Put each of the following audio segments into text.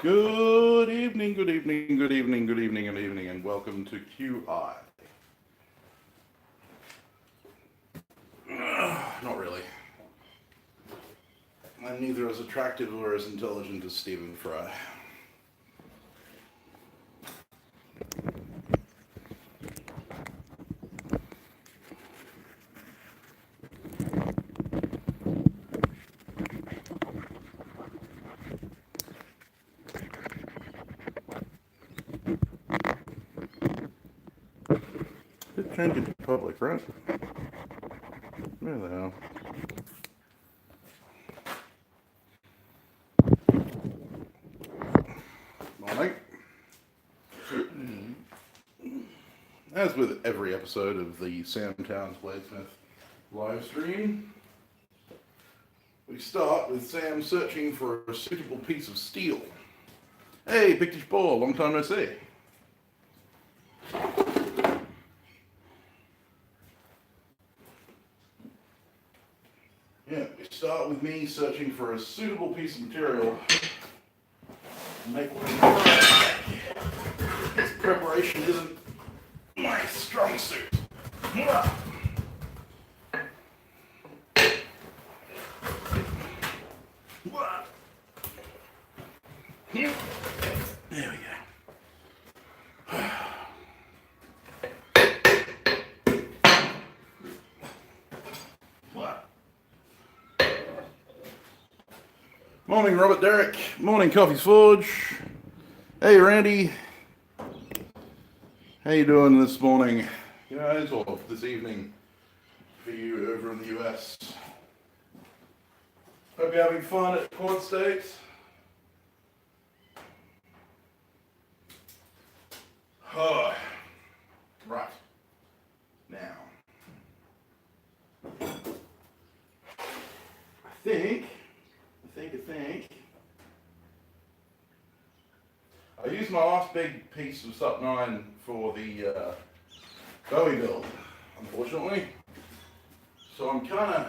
Good evening, good evening, good evening, good evening, good evening, and welcome to QI. Not really. I'm neither as attractive or as intelligent as Stephen Fry. Did change it to public, right? Where the hell? Morning. As with every episode of the Sam Towns Bladesmith live stream, we start with Sam searching for a suitable piece of steel. Hey, Pictish Ball, long time no see. Yeah, we start with me searching for a suitable piece of material to make one. This preparation isn't my strong suit. There we go. Morning, Robert Derrick. Morning, Coffee's Forge. Hey, Randy. How you doing this morning, guys, or this evening for you over in the US? Hope you're having fun at Quad State. Oh, right. Now, I think. I used my last big piece of Sup 9 for the Bowie build, unfortunately. So I'm kind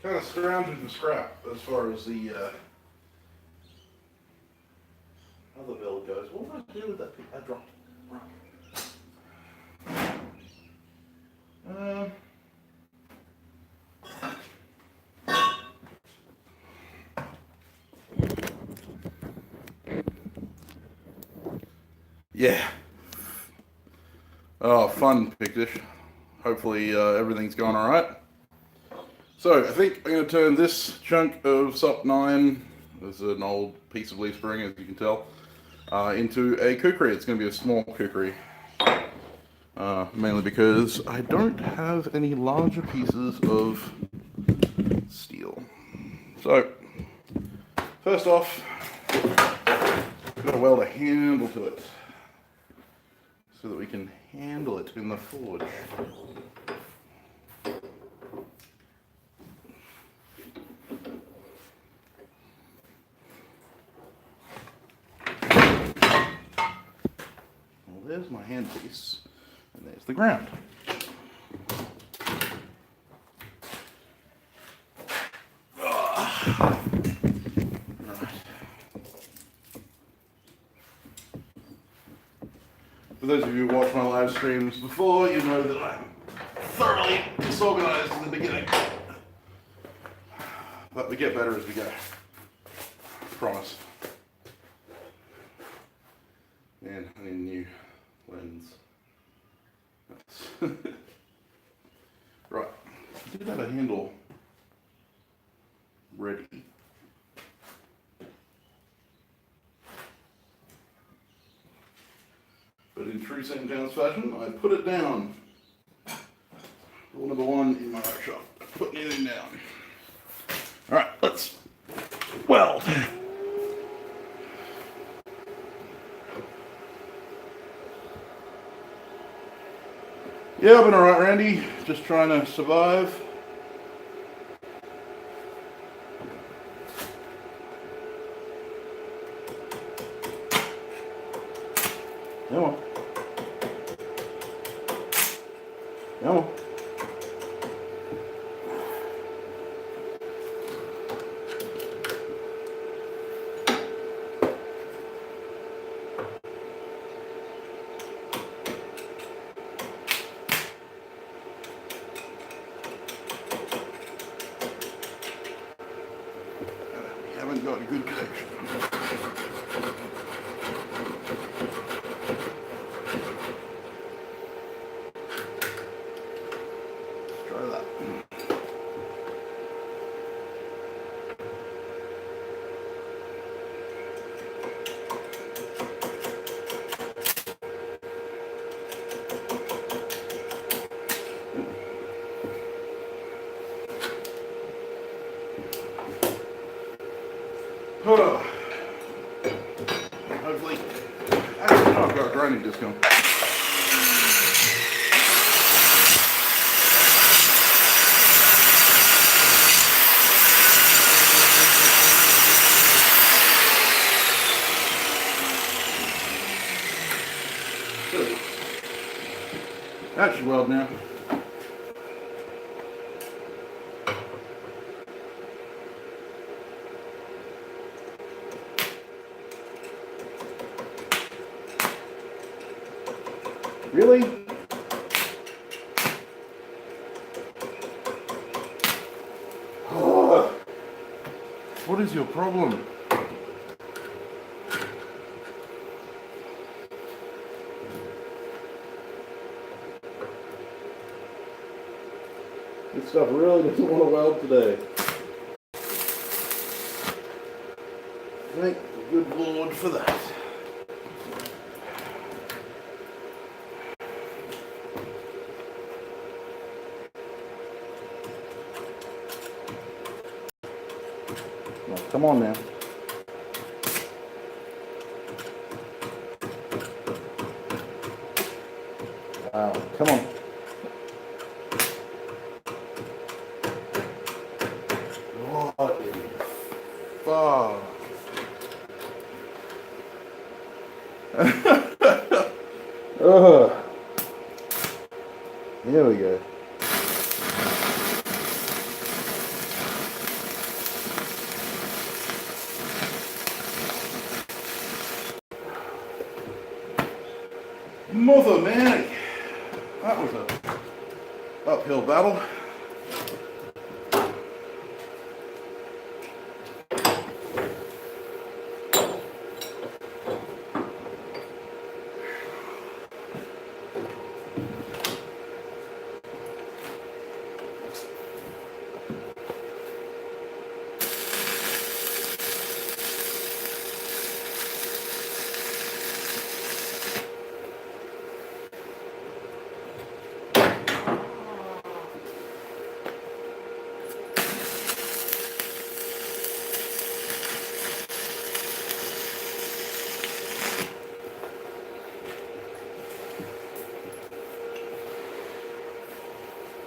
of scrounging for scrap as far as the other build goes. What did I do with that piece? I dropped it. Yeah. Oh, fun, Pictish. Hopefully everything's going all right. So I think I'm going to turn this chunk of Sup 9, this is an old piece of leaf spring, as you can tell, into a khukuri. It's going to be a small khukuri, mainly because I don't have any larger pieces of steel. So, first off, I'm going to weld a handle to it, so that we can handle it in the forge. Well, there's my handpiece, and there's the ground. For those of you who watched my live streams before, you know that I'm thoroughly disorganized in the beginning. But we get better as we go. Promise. Man, I need a new lens. Right. I did have a handle ready. But in true St. John's fashion, I put it down. Rule number one in my workshop, put anything down. All right, let's weld. Yeah, I've been all right, Randy. Just trying to survive. Come on. Come on. haven't got a good connection. Let's try that. Hopefully, actually, no, I've got a grinding disc on. That should weld now. Really? Oh, what is your problem? This stuff really doesn't want to weld today. Thank the good Lord for that. Well, come on now. Wow, come on. What in the fuck? Here we go. Mother Mary, that was a uphill battle.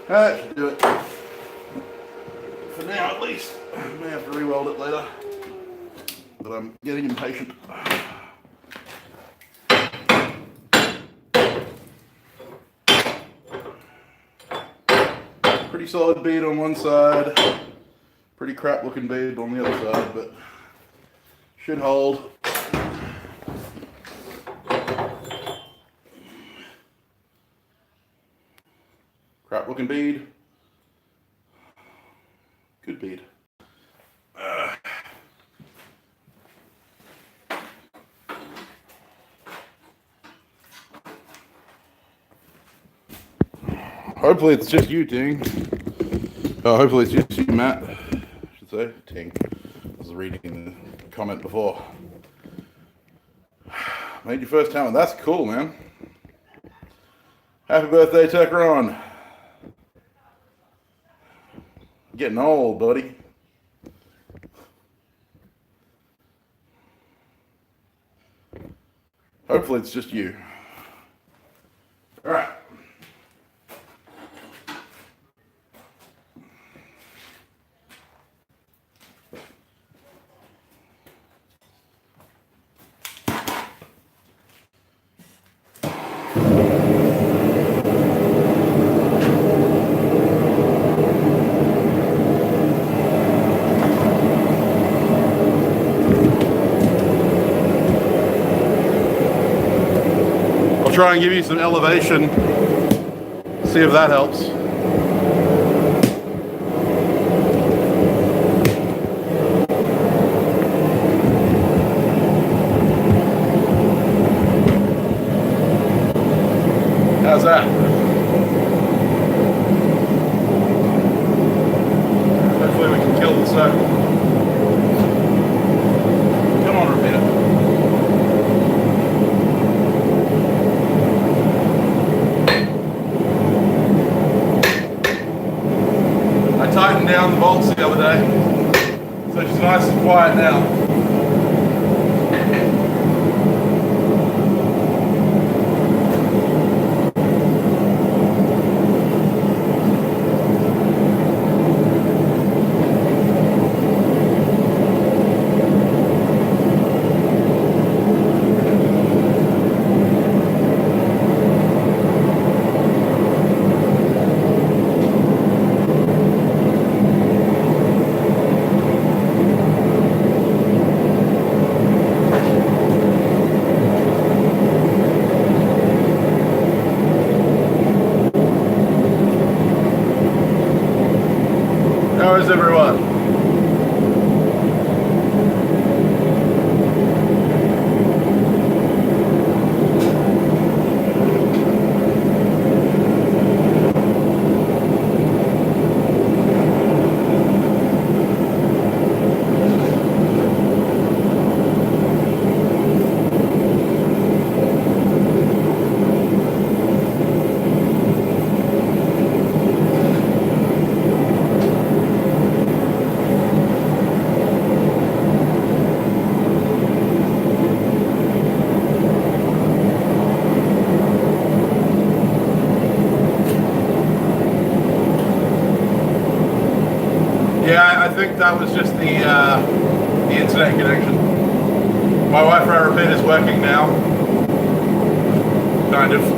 That should do it. For now, at least. I may have to re-weld it later. But I'm getting impatient. Pretty solid bead on one side. Pretty crap looking bead on the other side, but should hold. Crap looking bead. Good bead. Hopefully it's just you, Ting. Hopefully it's just you, Matt. I should say. Ting. I was reading the comment before. Made your first talent. That's cool, man. Happy birthday, Tekron. Getting old, buddy. Hopefully it's just you. All right. Try and give you some elevation, see if that helps. so come on, repeater. I tightened down the bolts the other day, so she's nice and quiet now. How is everyone? Yeah, I think that was just the internet connection. My Wi-Fi repeater is working now, kind of.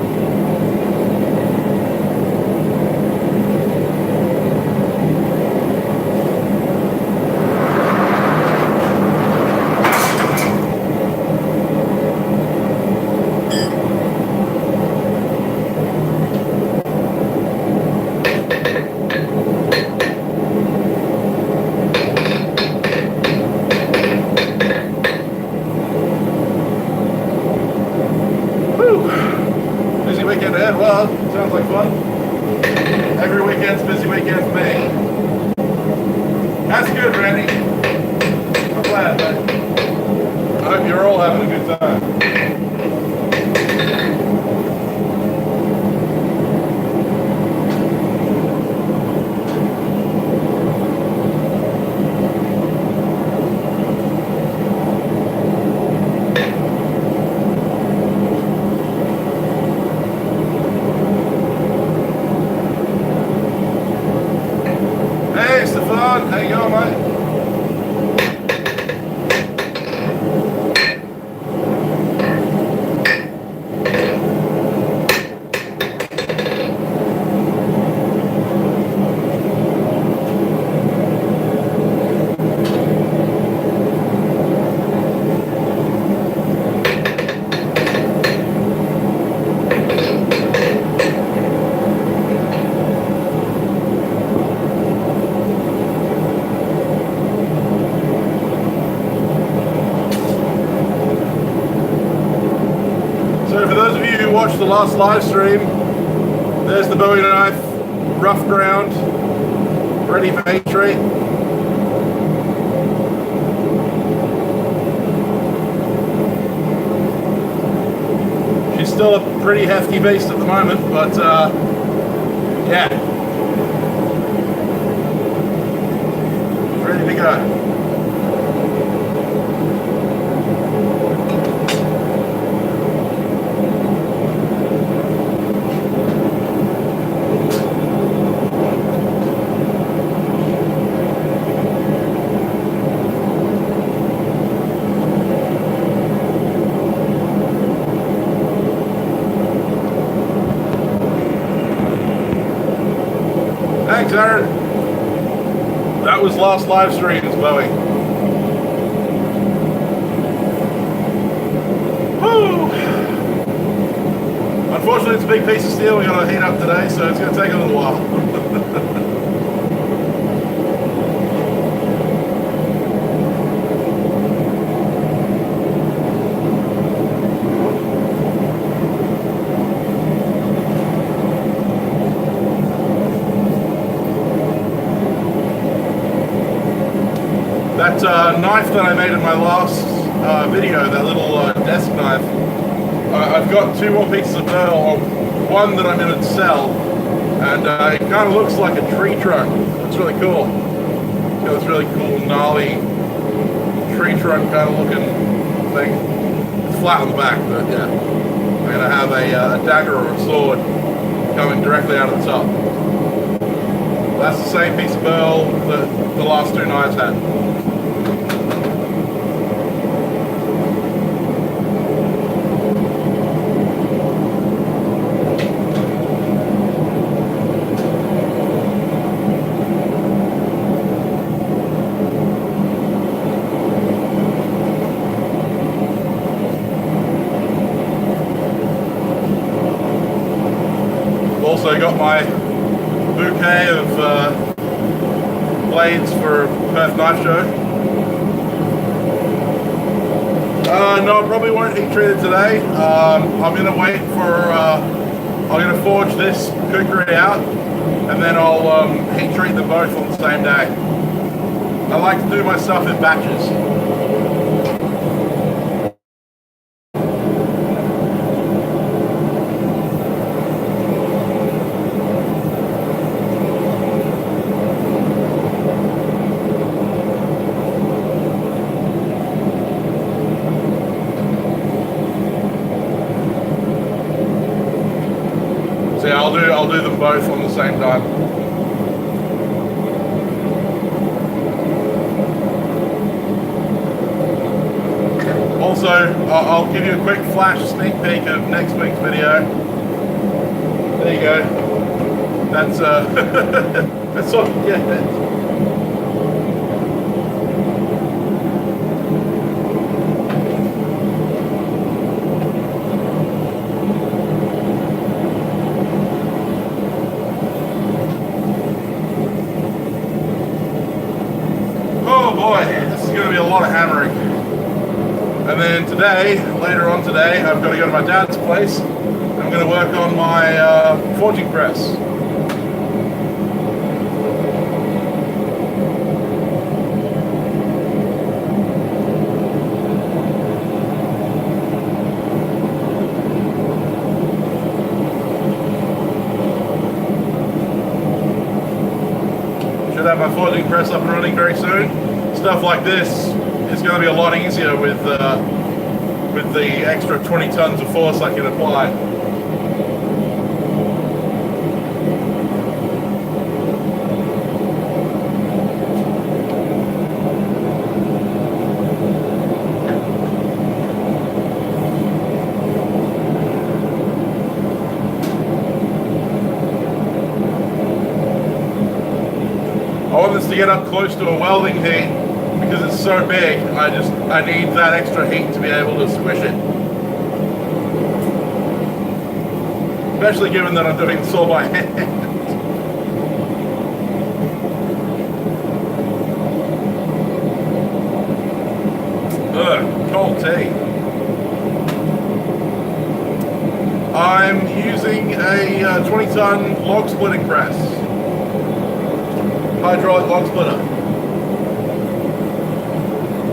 Busy weekend ahead. Well, sounds like fun. Every weekend's a busy weekend for me. That's good, Randy. I'm glad, man. I hope you're all having a good time. Hey, Stefan, how you going, mate? So for those of you who watched the last live stream, there's the Bowie knife, rough ground, ready for entry. She's still a pretty hefty beast at the moment, but yeah, ready to go. Thanks, Aaron. That was last live stream, Bowie. Woo! Unfortunately, it's a big piece of steel we got to heat up today, so it's going to take a little while. That knife that I made in my last video, that little desk knife, I've got 2 more pieces of burl, one that I'm going to sell, and it kind of looks like a tree trunk. It's really cool. It's got this really cool, gnarly tree trunk kind of looking thing. It's flat on the back, but yeah. I'm going to have a dagger or a sword coming directly out of the top. That's the same piece of burl that the last 2 knives had. Also got my bouquet of blades for Perth Knife Show. No, I probably won't heat treat it today. I'm going to wait for, I'm going to forge this khukuri out, and then I'll heat treat them both on the same day. I like to do my stuff in batches. I'll do them both on the same time. Also, I'll give you a quick flash sneak peek of next week's video. There you go. That's that's all you get. A lot of hammering. And then today, later on today, I've got to go to my dad's place. I'm going to work on my forging press. Should have my forging press up and running very soon. Stuff like this is going to be a lot easier with the extra 20 tons of force I can apply. I want this to get up close to a welding heat. Because it's so big, I need that extra heat to be able to squish it. Especially given that I'm doing this all by hand. Ugh, cold tea. I'm using a 20-ton log splitting press. Hydraulic log splitter.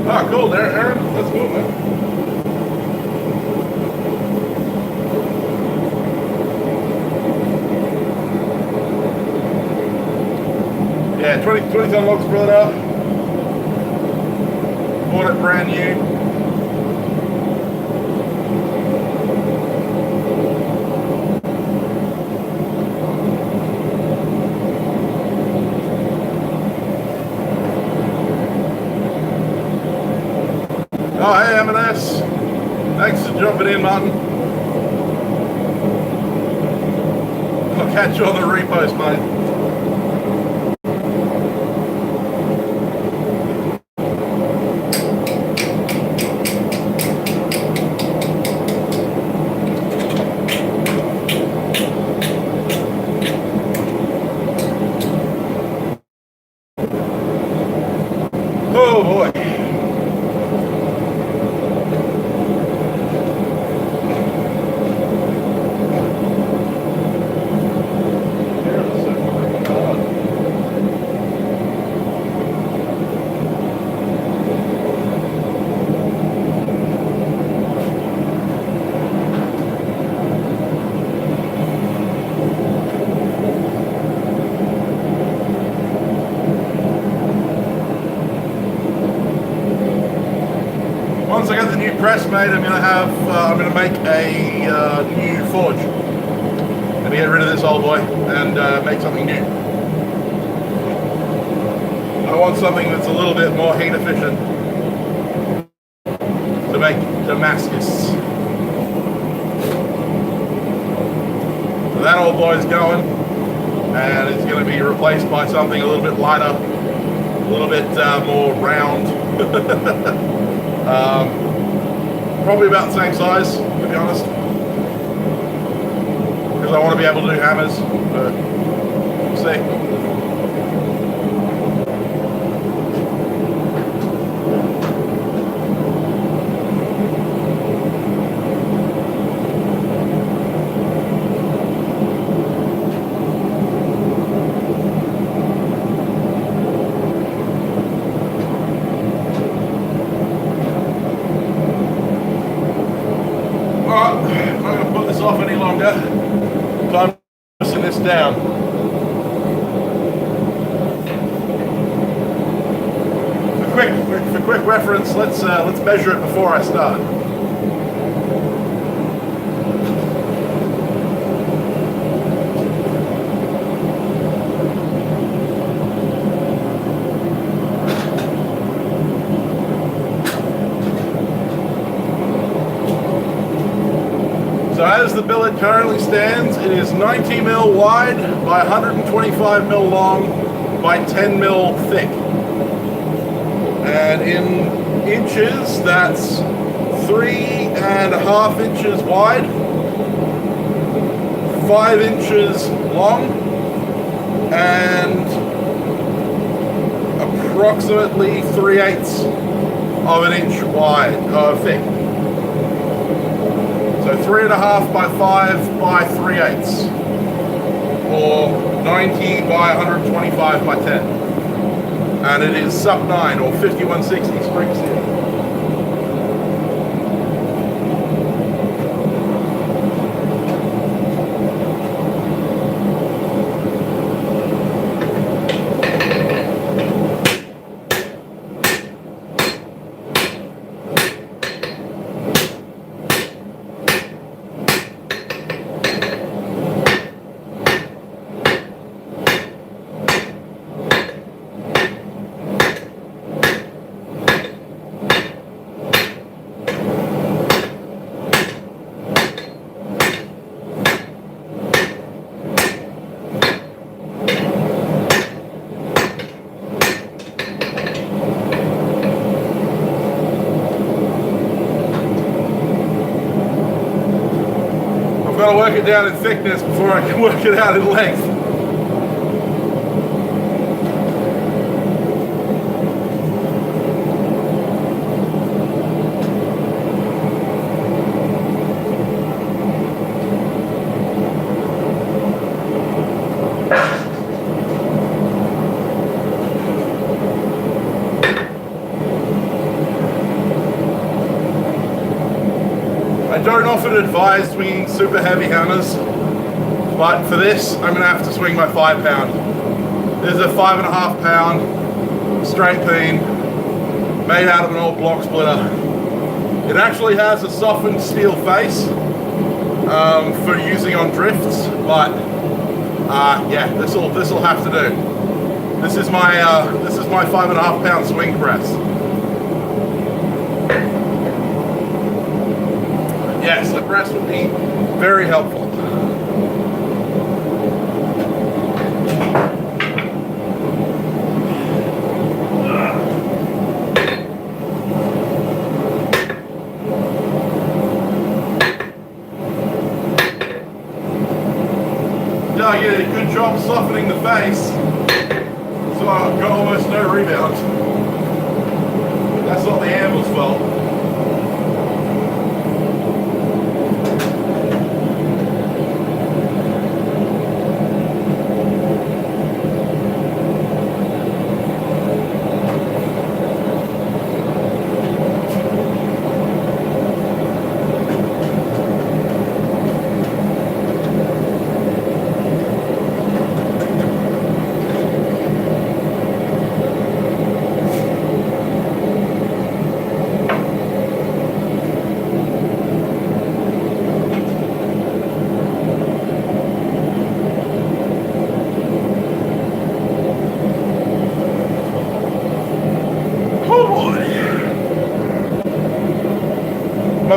Ah, cool, there, Aaron. That's cool, man. Yeah, 20-ton log splitter. Bought it brand new. Oh, hey, M&S. Thanks for jumping in, Martin. I'll catch you on the repost, mate. Oh, boy. once I get the new press made, I'm gonna make a new forge. I'm gonna get rid of this old boy and make something new. I want something that's a little bit more heat efficient to make Damascus. So that old boy's going, and it's going to be replaced by something a little bit lighter, a little bit more round. Probably about the same size, to be honest, because I want to be able to do hammers, but we'll see. Time pressing this down. For quick reference, let's measure it before I start. So as the billet currently stands, it is 90 mil wide by 125 mil long by 10 mil thick. And in inches, that's 3.5 inches wide, 5 inches long, and approximately 3/8 of an inch wide, thick. So 3.5 by 5 by 3/8, or 90 by 125 by 10. And it is sub 9 or 5160 spring steel. I've got to work it down in thickness before I can work it out in length. I don't often advise swinging super heavy hammers, but for this I'm going to have to swing my 5 pound. This is a 5.5 pound straight beam made out of an old block splitter. It actually has a softened steel face for using on drifts, but yeah, this will have to do. This is my 5.5 pound swing press. Yes, the press would be very helpful. Yeah, I did a good job softening the face, so I've got almost no rebound. That's not the anvil's fault.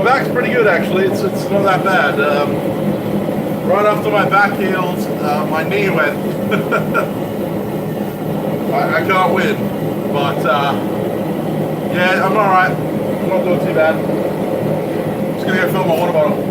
back's pretty good actually. It's not that bad. Right after my back healed, my knee went. I can't win, but yeah, I'm all right. I'm not doing too bad. Just gonna go fill my water bottle.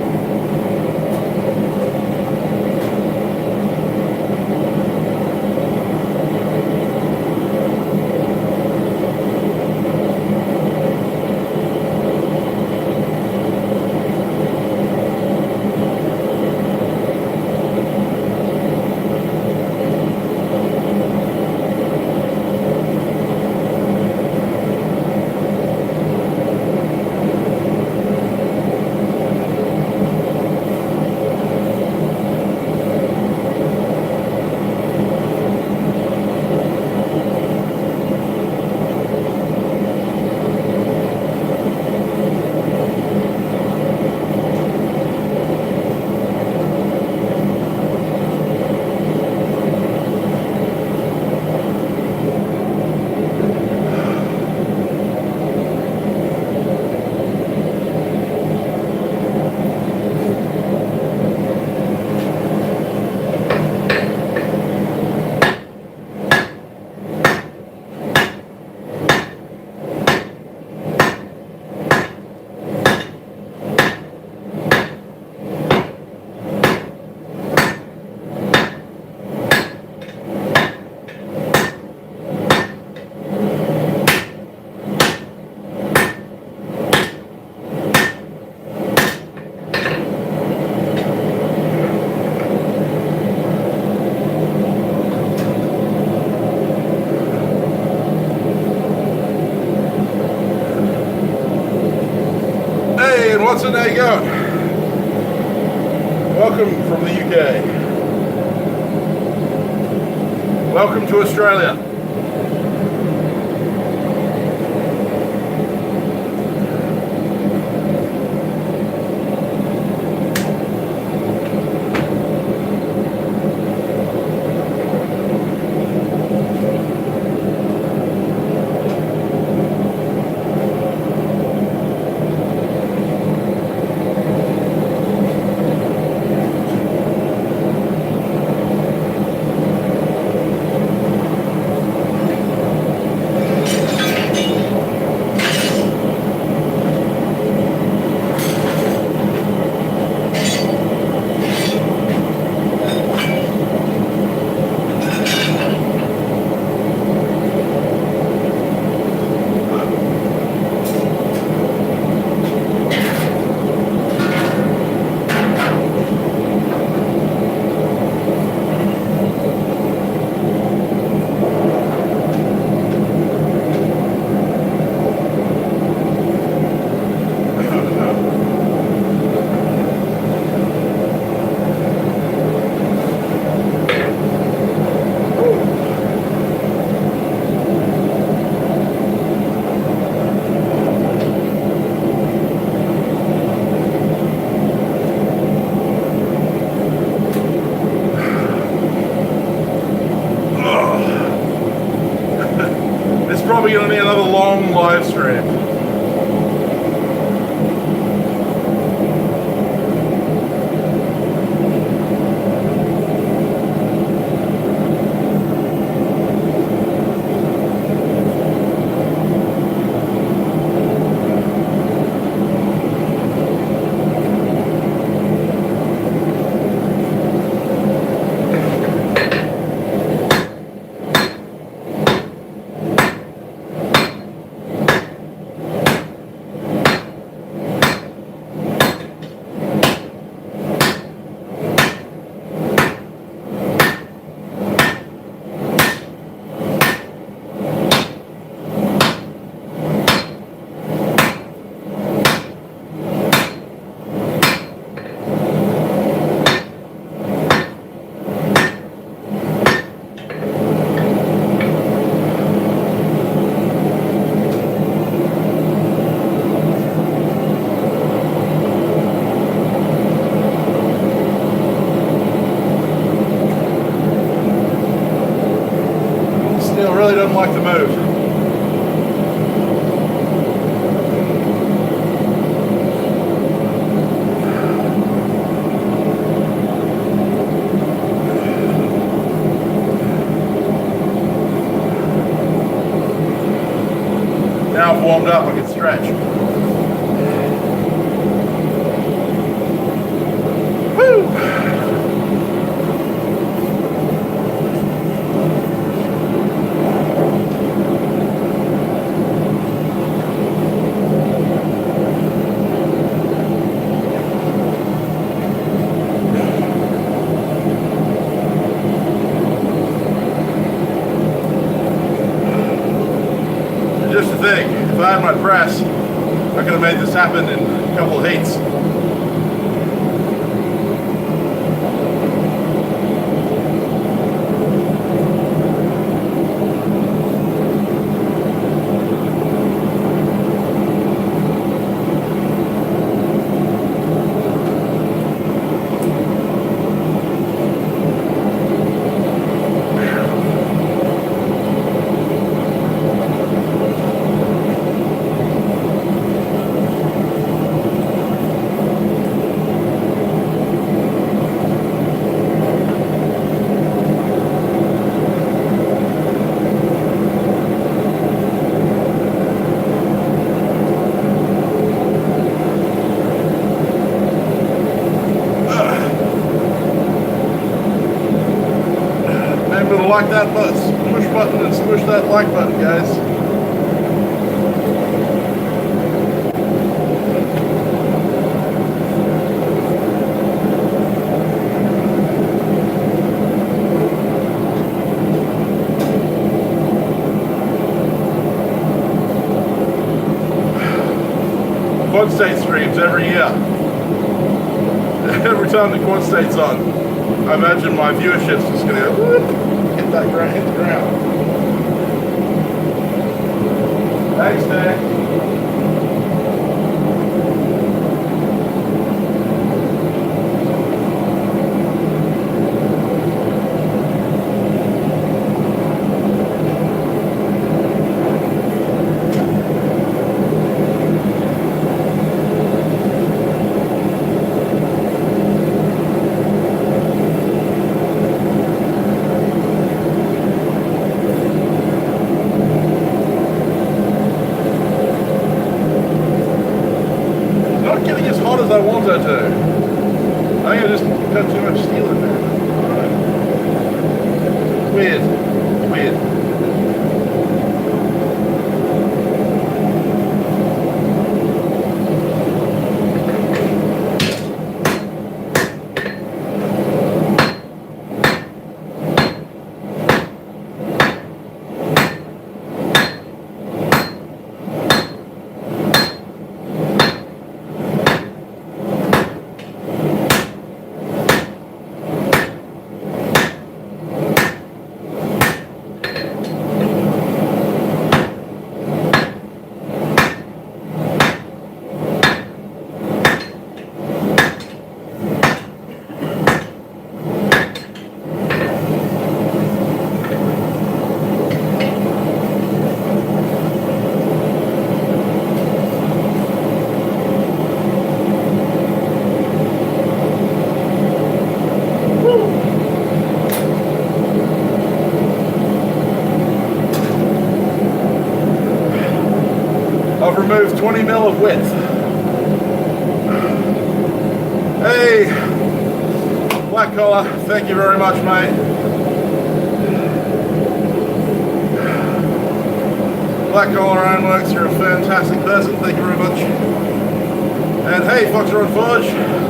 Watson, how you going? Welcome from the UK. Welcome to Australia. Probably going to be another long live stream. now I've warmed up, I can stretch. Woo! Just to think, if I had my press, I could have made this happen in a couple of heats. Like that push button and squish that like button, guys. Quad state streams every year. Every time the quad state's on, I imagine my viewership's just gonna go whoop. Hit the ground. Thanks, Dad. As I want her to. I think I just got too much steel in there. Weird. I've removed 20 mil of width. Hey, Black Collar, thank you very much, mate. Black Collar Ironworks, you're a fantastic person, thank you very much. And hey, Fox Road Forge.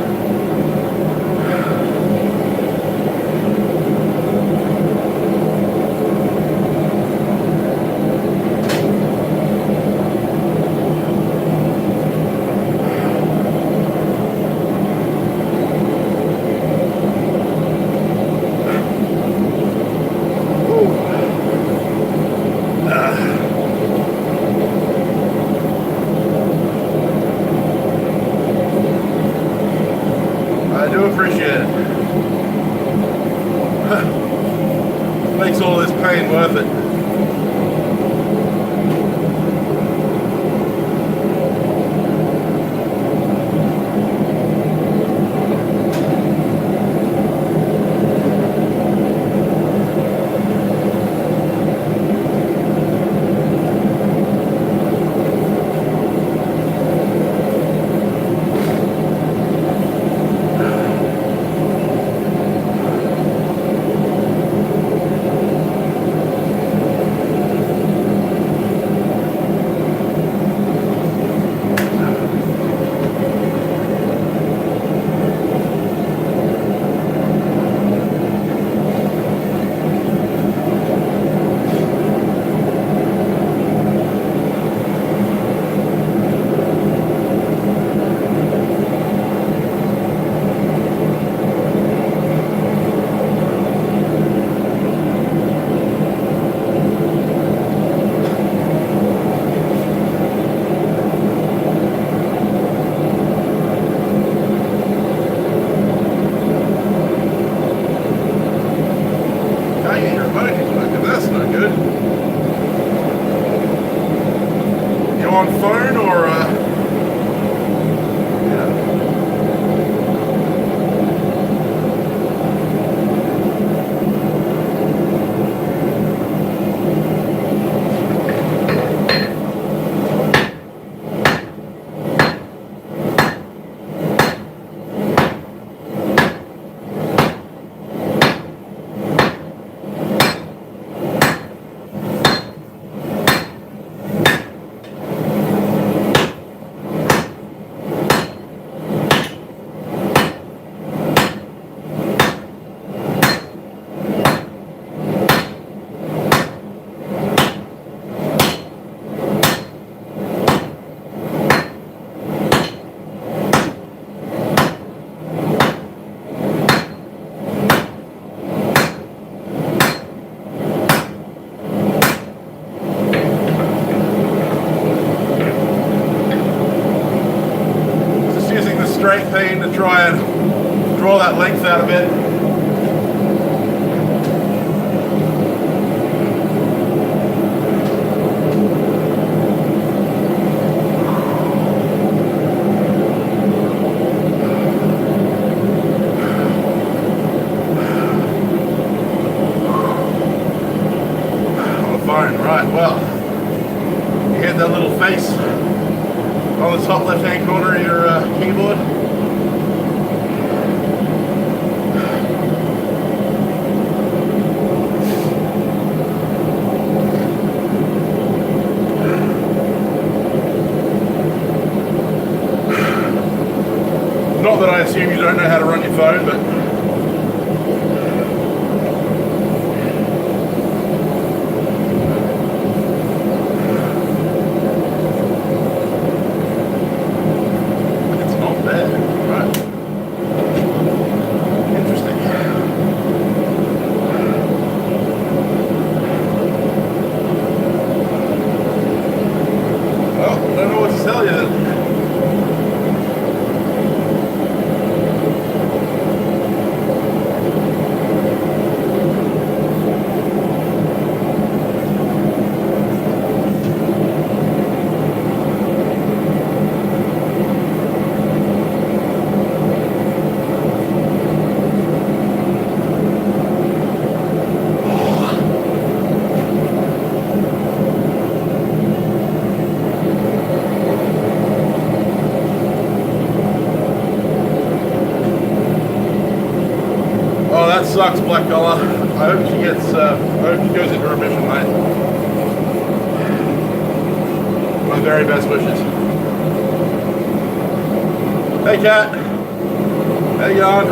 on phone or yeah. Straight thing to try and draw that length out a bit. On the phone, right, well, you hit that little face on the top left hand corner of your keyboard. Not that I assume you don't know how to run your phone, but that sucks, Black Collar. I hope she gets, I hope she goes into remission, mate. My very best wishes. Hey, Cat. How you going?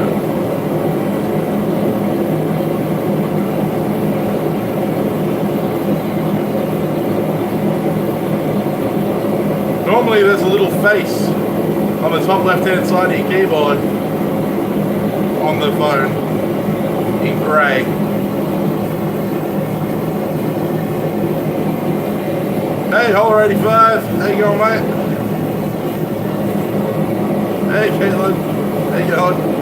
Normally there's a little face on the top left-hand side of your keyboard on the phone. In grey. Hey, Holler 85, how you going, mate? Hey, Caitlin, how you going?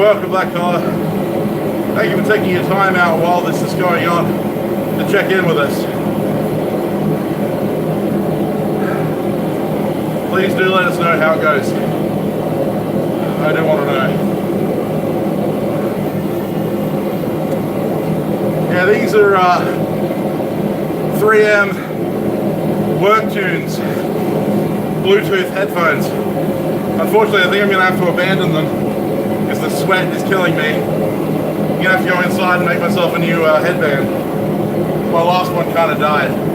You're welcome, Black Collar. Thank you for taking your time out while this is going on to check in with us. Please do let us know how it goes. I do want to know. Yeah, these are 3M Work Tunes Bluetooth headphones. Unfortunately, I think I'm going to have to abandon them because the sweat is killing me. I'm going to have to go inside and make myself a new headband. My last one kind of died.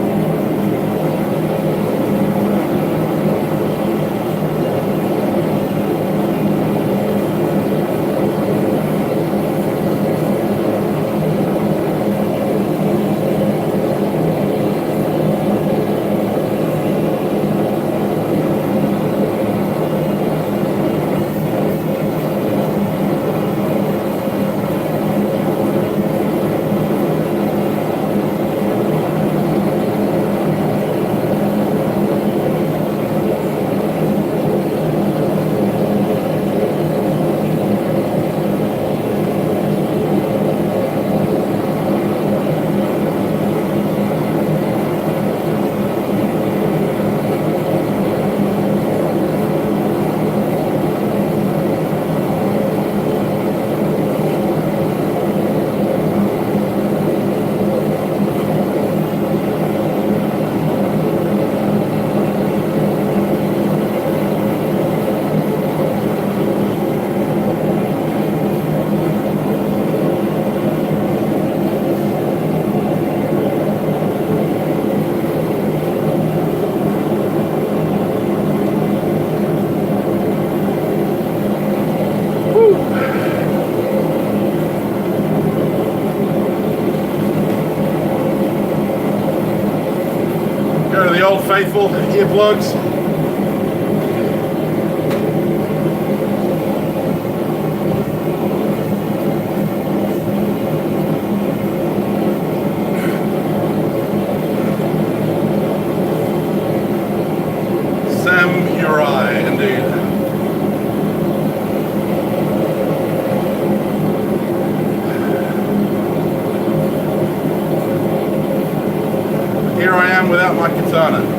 Old faithful earplugs. Samurai, indeed. Here I am without my katana.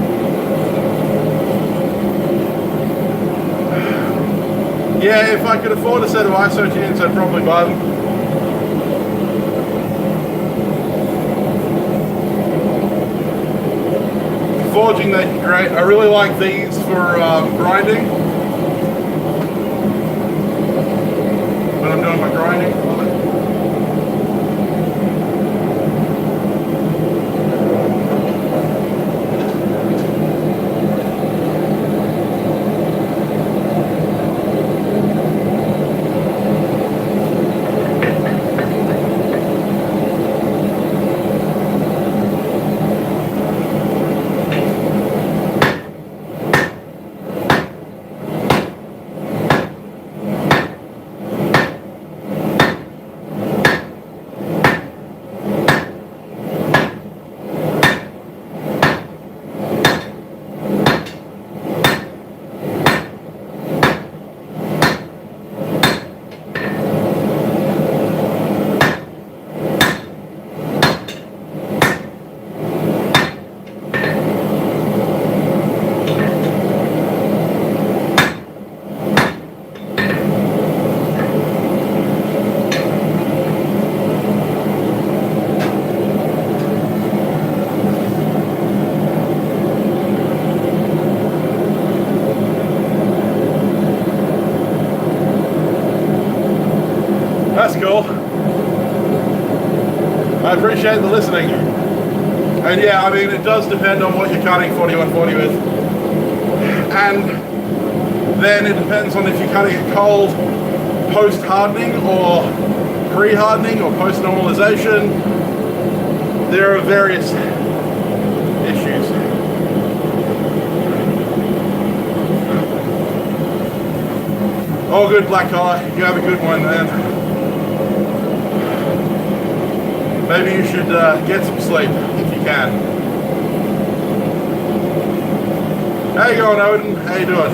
Yeah, if I could afford a set of ISO tunes, I'd probably buy them. Forging, they'd be great. I really like these for grinding. When I'm doing my grinding. That's cool. I appreciate the listening. And yeah, I mean, it does depend on what you're cutting 4140 with. And then it depends on if you're cutting it cold, post-hardening, or pre-hardening, or post-normalization. There are various issues. All good, Black Eye. You have a good one, man. Maybe you should get some sleep if you can. How you going, Odin? How you doing?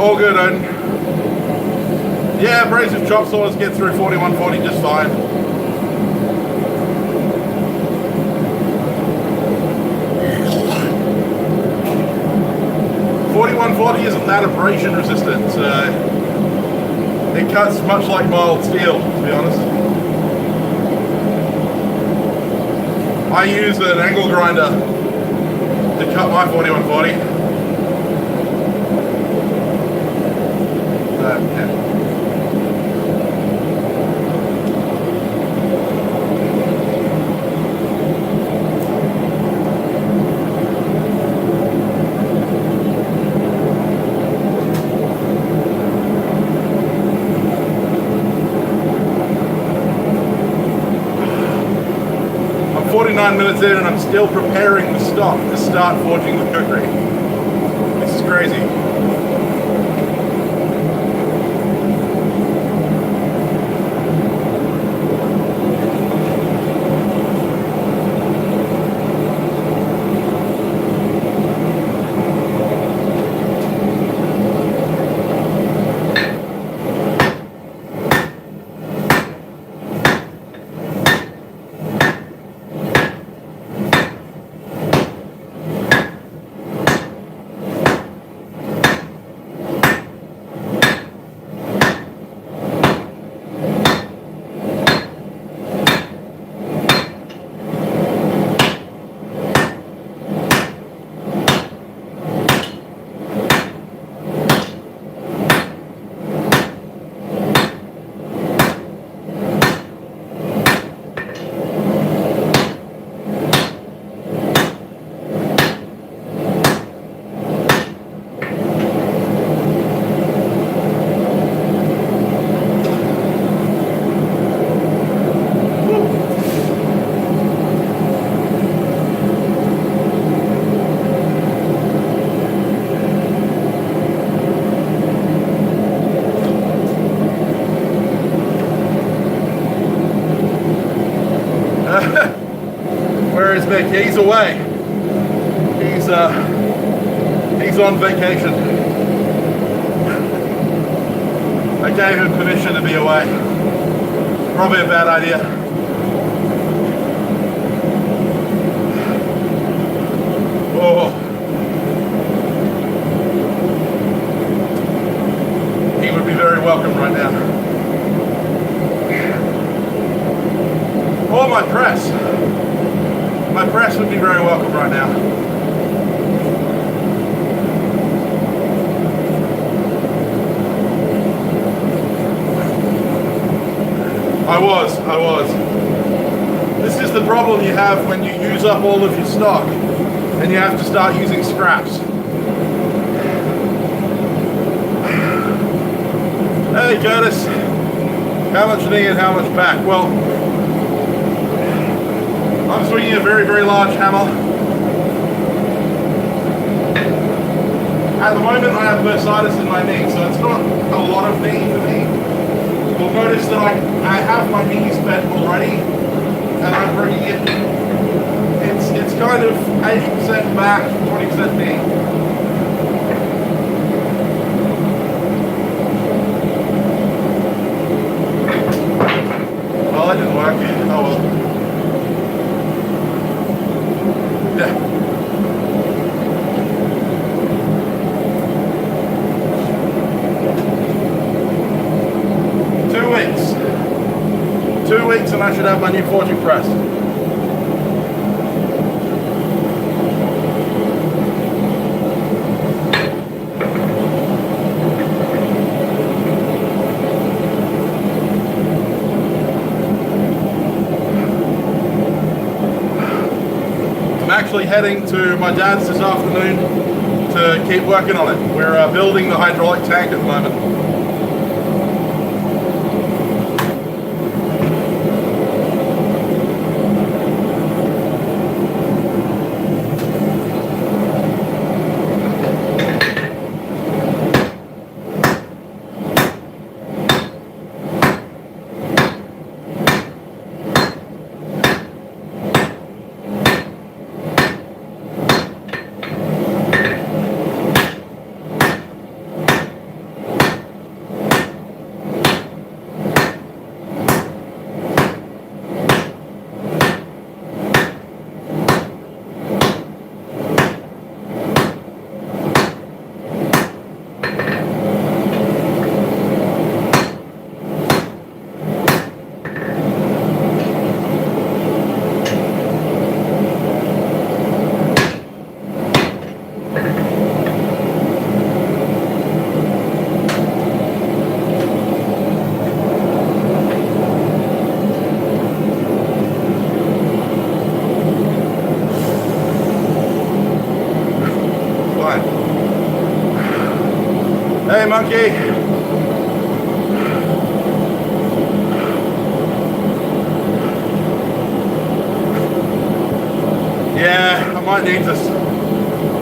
all good, Odin. Yeah, abrasive chop saws get through 4140 just fine. .4140 isn't that abrasion resistant. It cuts much like mild steel, to be honest. I use an angle grinder to cut my 4140. Yeah. I'm 49 minutes in and I'm still preparing the stock to start forging the khukuri. This is crazy. Whereas Vic, he's away. He's on vacation. I gave him permission to be away. Probably a bad idea. Oh. He would be very welcome right now. Or my press. My press would be very welcome right now. I was. This is the problem you have when you use up all of your stock and you have to start using scraps. Hey Curtis, how much knee and how much back? Well, I'm swinging a very, very large hammer. At the moment I have bursitis in my knee, so it's not a lot of knee for me. You'll notice that I have my knees bent already, and I'm bringing it. It's kind of 80% back, 20% knee. Well, that didn't work. Oh well. Yeah. Two weeks and I should have my new forging press. I'm actually heading to my dad's this afternoon to keep working on it. We're building the hydraulic tank at the moment. Hey, monkey. Yeah, I might need to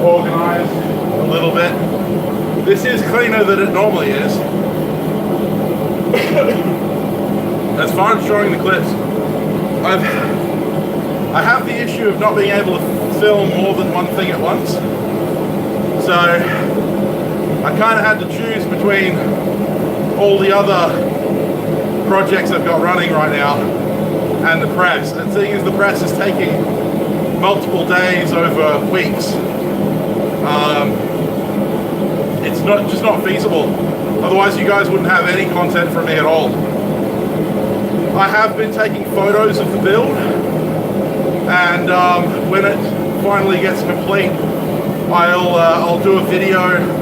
organize a little bit. This is cleaner than it normally is. As far as showing the clips, I have the issue of not being able to film more than one thing at once. So I kind of had to choose between all the other projects I've got running right now and the press. And seeing as the press is taking multiple days over weeks, it's just not feasible. Otherwise you guys wouldn't have any content from me at all. I have been taking photos of the build, and when it finally gets complete, I'll do a video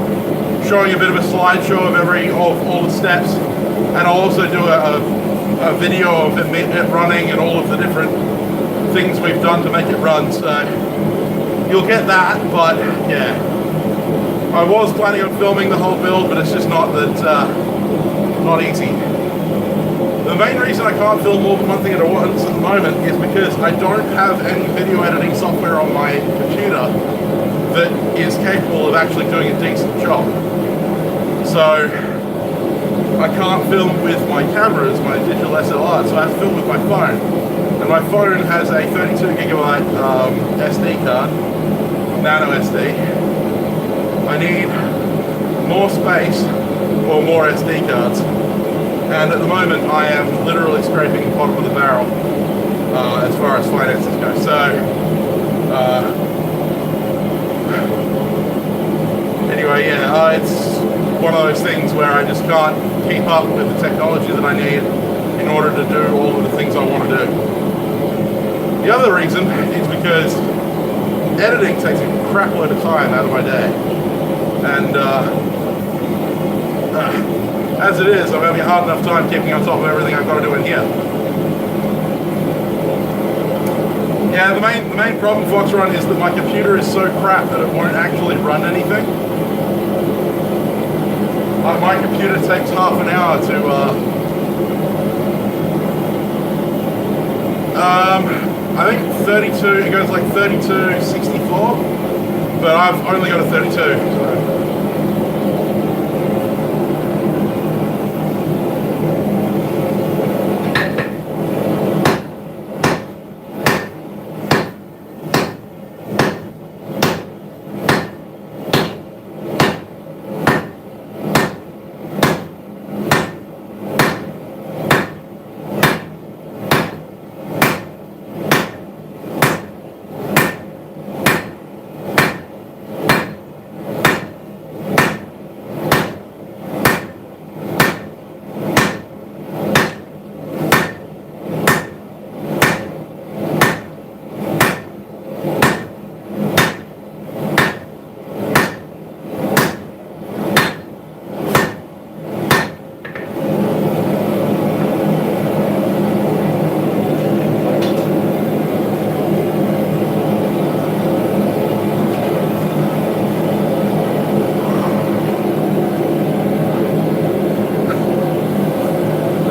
showing a bit of a slideshow of all the steps, and I'll also do a video of it running and all of the different things we've done to make it run. So you'll get that, but yeah, I was planning on filming the whole build, but it's just not easy. The main reason I can't film more than one thing at once at the moment is because I don't have any video editing software on my computer that is capable of actually doing a decent job. So I can't film with my cameras, my digital SLR, so I have to film with my phone. And my phone has a 32 gigabyte SD card, nano SD. I need more space or more SD cards. And at the moment, I am literally scraping the bottom of the barrel as far as finances go. So, anyway, yeah, it's one of those things where I just can't keep up with the technology that I need in order to do all of the things I want to do. The other reason is because editing takes a crap load of time out of my day. And, as it is, I'm having a hard enough time keeping on top of everything I've got to do in here. Yeah, the main problem, Foxrun, is that my computer is so crap that it won't actually run anything. My computer takes half an hour to, I think 32, it goes like 3264, but I've only got a 32, so.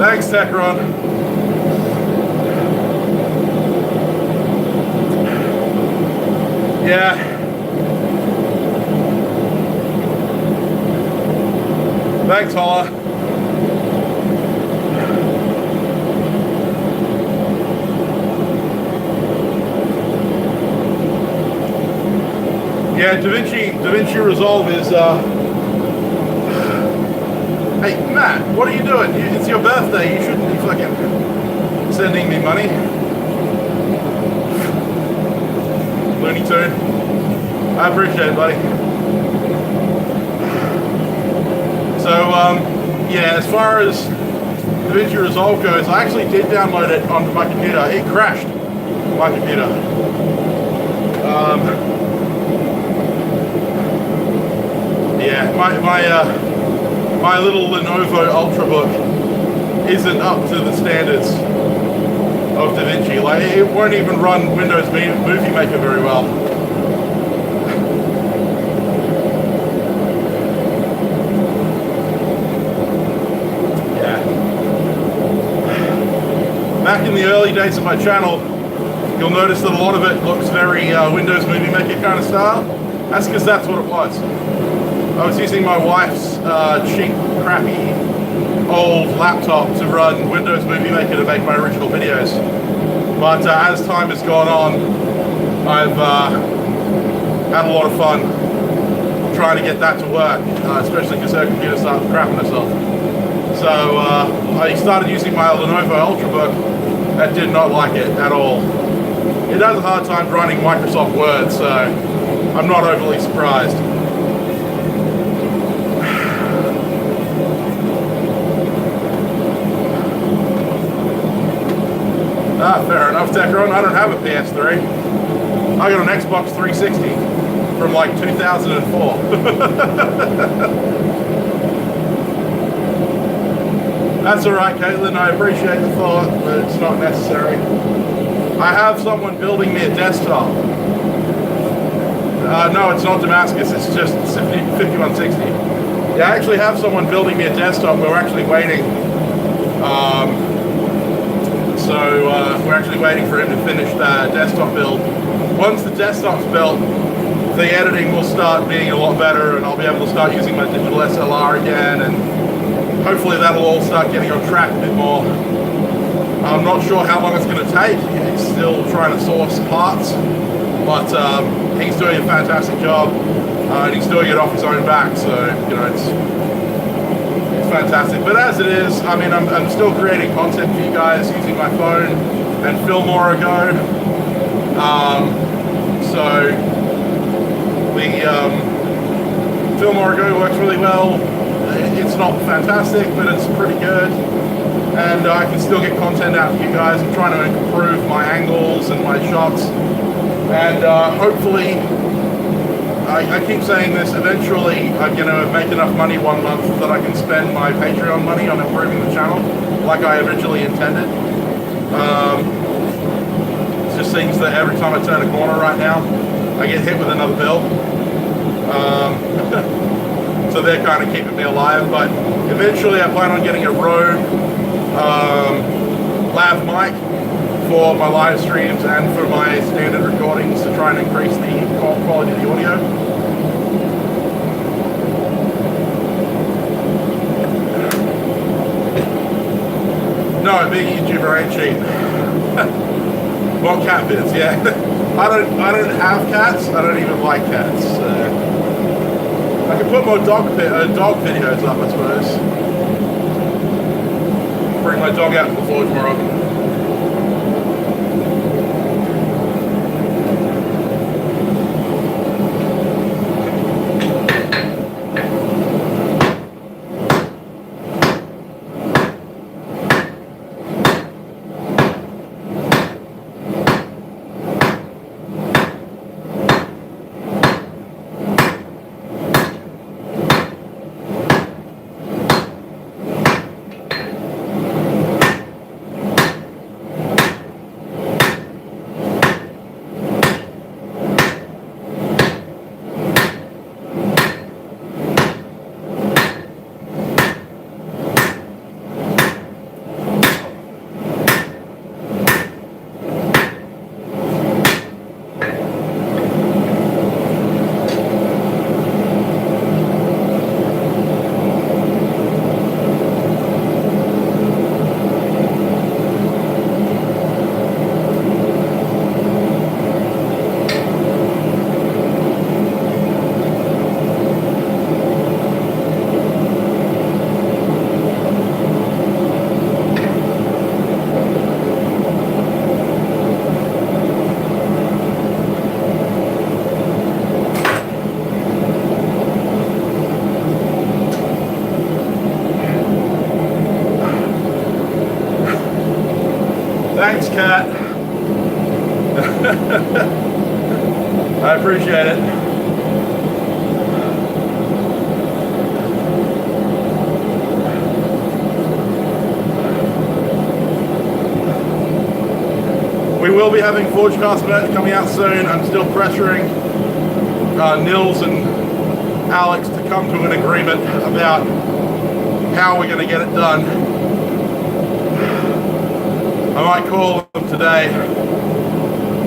Thanks, Techron. Yeah. Thanks, Holla. Yeah, DaVinci Resolve is Hey, Matt, what are you doing? It's your birthday. You shouldn't be fucking sending me money. Looney Tune. I appreciate it, buddy. So, yeah, as far as DaVinci Resolve goes, I actually did download it onto my computer. It crashed my computer. Yeah, my little Lenovo Ultrabook isn't up to the standards of DaVinci. Like, it won't even run Windows Movie Maker very well. face of my channel, you'll notice that a lot of it looks very Windows Movie Maker kind of style. That's because that's what it was. I was using my wife's cheap, crappy, old laptop to run Windows Movie Maker to make my original videos. But as time has gone on, I've had a lot of fun trying to get that to work, especially because her computer started crapping herself. So I started using my Lenovo Ultrabook and did not like it at all. It has a hard time running Microsoft Word, so I'm not overly surprised. Fair enough, Techron. I don't have a PS3. I got an Xbox 360 from like 2004. That's alright, Caitlin. I appreciate the thought, but it's not necessary. I have someone building me a desktop. No, it's not Damascus. It's just 5160. Yeah, I actually have someone building me a desktop. We're actually waiting. We're actually waiting for him to finish the desktop build. Once the desktop's built, the editing will start being a lot better, and I'll be able to start using my digital SLR again, and hopefully that'll all start getting on track a bit more. I'm not sure how long it's going to take. He's still trying to source parts, but he's doing a fantastic job, and he's doing it off his own back, so you know it's fantastic. But as it is, I mean, I'm still creating content for you guys using my phone and Filmora Go. So the Filmora Go works really well. It's not fantastic, but it's pretty good. And I can still get content out for you guys. I'm trying to improve my angles and my shots. And hopefully, I keep saying this, eventually I'm going to make enough money one month that I can spend my Patreon money on improving the channel like I originally intended. It just seems that every time I turn a corner right now, I get hit with another bill. So they're kind of keeping me alive, but eventually I plan on getting a Rode lav mic for my live streams and for my standard recordings to try and increase the quality of the audio. No, being a YouTuber ain't cheap. Well, cat vids, yeah. I don't have cats. I don't even like cats. I can put more dog videos up, I suppose. Bring my dog out to the forge more often. Thanks, Kat. I appreciate it. We will be having Forgecast merch coming out soon. I'm still pressuring Nils and Alex to come to an agreement about how we're going to get it done. I might call them today.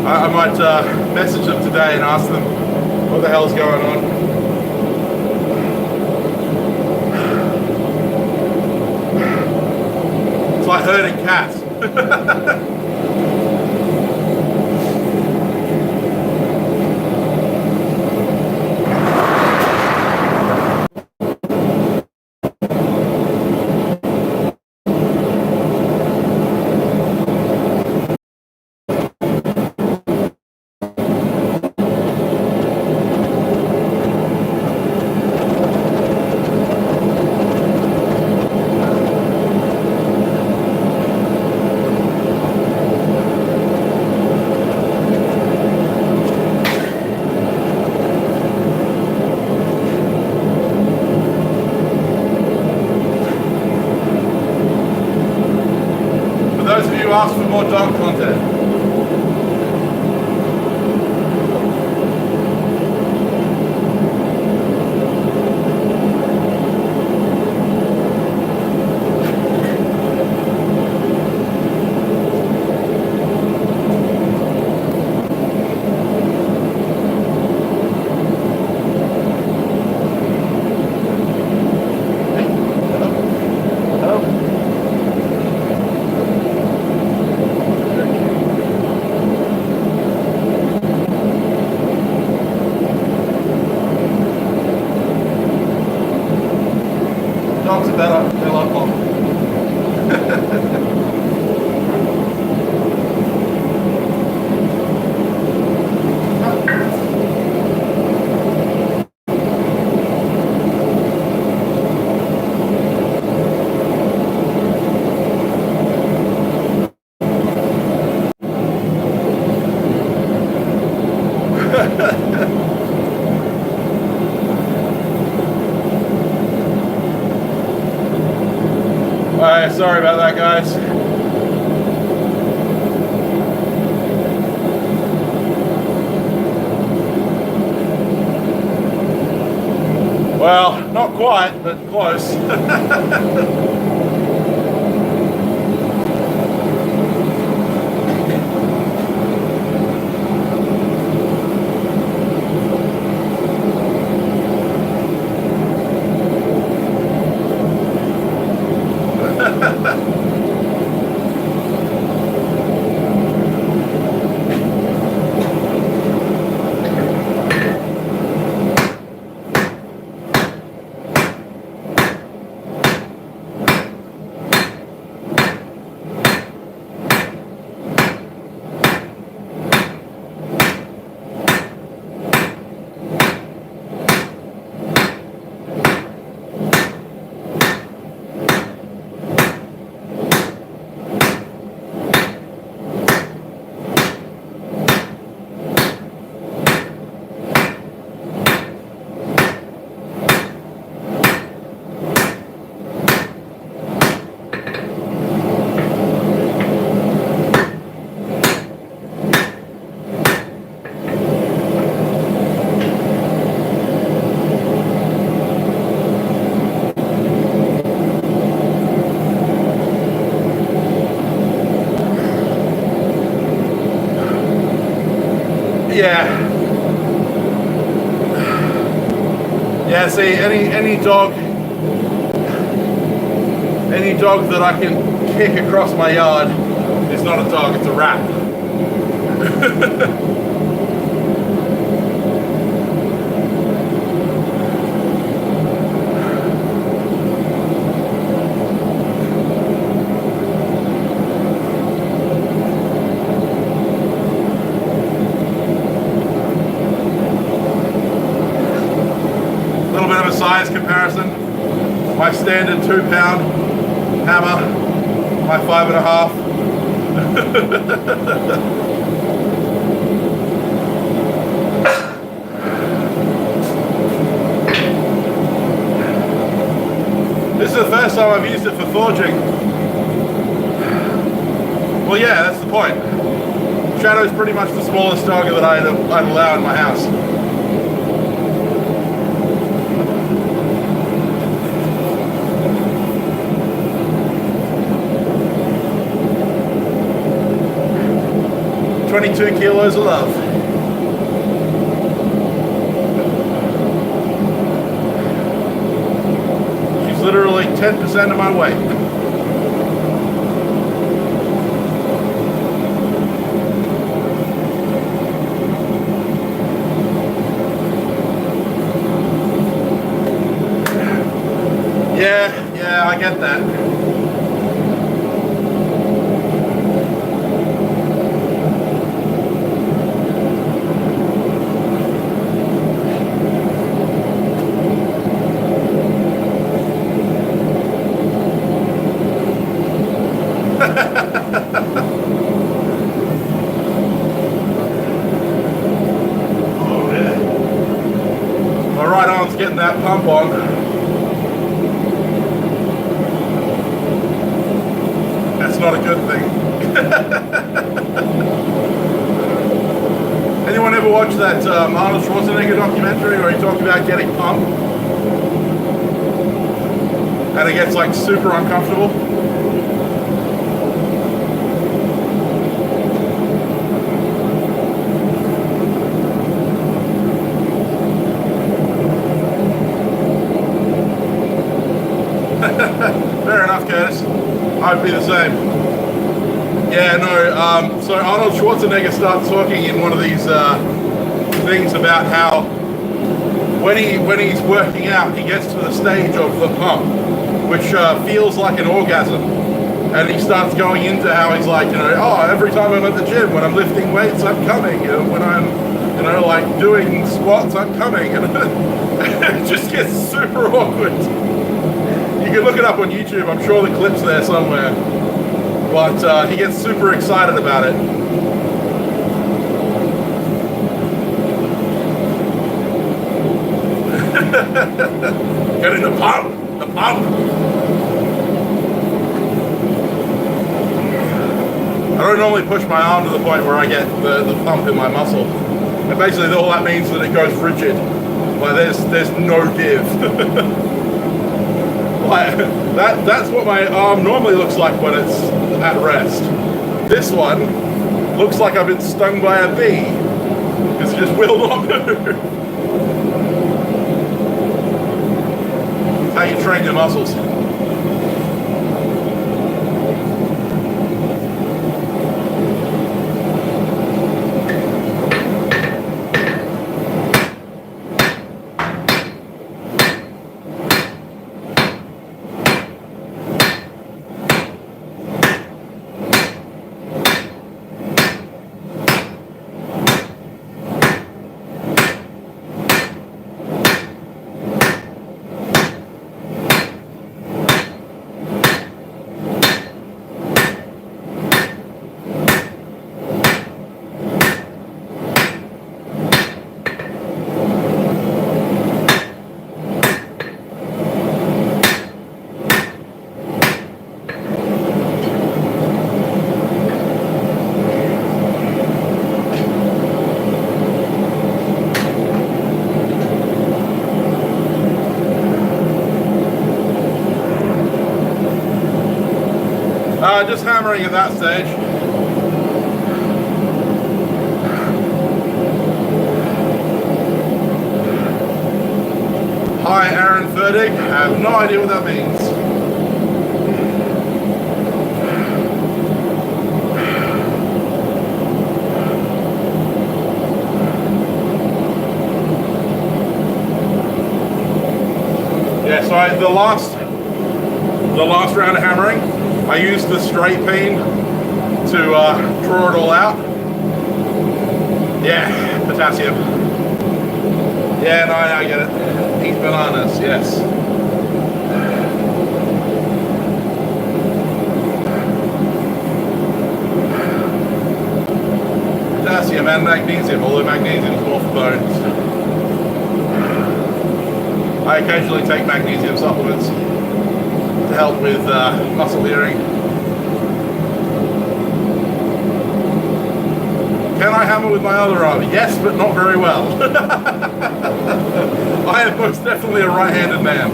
I might message them today and ask them what the hell's going on. It's like herding cats. Ask for more dog content. Dogs are better, they're a lot more. Alright, sorry about that, guys. Well, not quite, but close. Yeah, see, any dog that I can kick across my yard is not a dog, it's a rat. Size comparison, my standard 2-pound hammer, my 5.5. This is the first time I've used it for forging. Well, yeah, that's the point. Shadow's pretty much the smallest dog that I'd allow in my house. 22 kilos of love. She's literally 10% of my weight. Yeah, I get that. Oh yeah. My right arm's getting that pump on. Not a good thing. Anyone ever watch that Arnold Schwarzenegger documentary where he talked about getting pumped? And it gets like super uncomfortable? Fair enough, Curtis. I'd be the same. Yeah, no, so Arnold Schwarzenegger starts talking in one of these things about how when he's working out, he gets to the stage of the pump, which feels like an orgasm. And he starts going into how he's like, oh, every time I'm at the gym, when I'm lifting weights, I'm coming. When I'm, like doing squats, I'm coming. And it just gets super awkward. You can look it up on YouTube. I'm sure the clip's there somewhere. But he gets super excited about it. Getting the pump, the pump. I don't normally push my arm to the point where I get the pump in my muscle. And basically all that means that it goes rigid. Like there's no give. Like, that's what my arm normally looks like when it's at rest. This one looks like I've been stung by a bee because it just will not move. How you train your muscles. Just hammering at that stage. Hi, Aaron Ferdig. I have no idea what that means. Yeah, so the last round of hammering, I used the straight peen to draw it all out. Yeah, potassium. Yeah, no, I get it. Eat bananas, yes. Potassium and magnesium, although magnesium is more for bones. I occasionally take magnesium supplements to help with muscle hearing. Can I hammer with my other arm? Yes, but not very well. I am most definitely a right-handed man.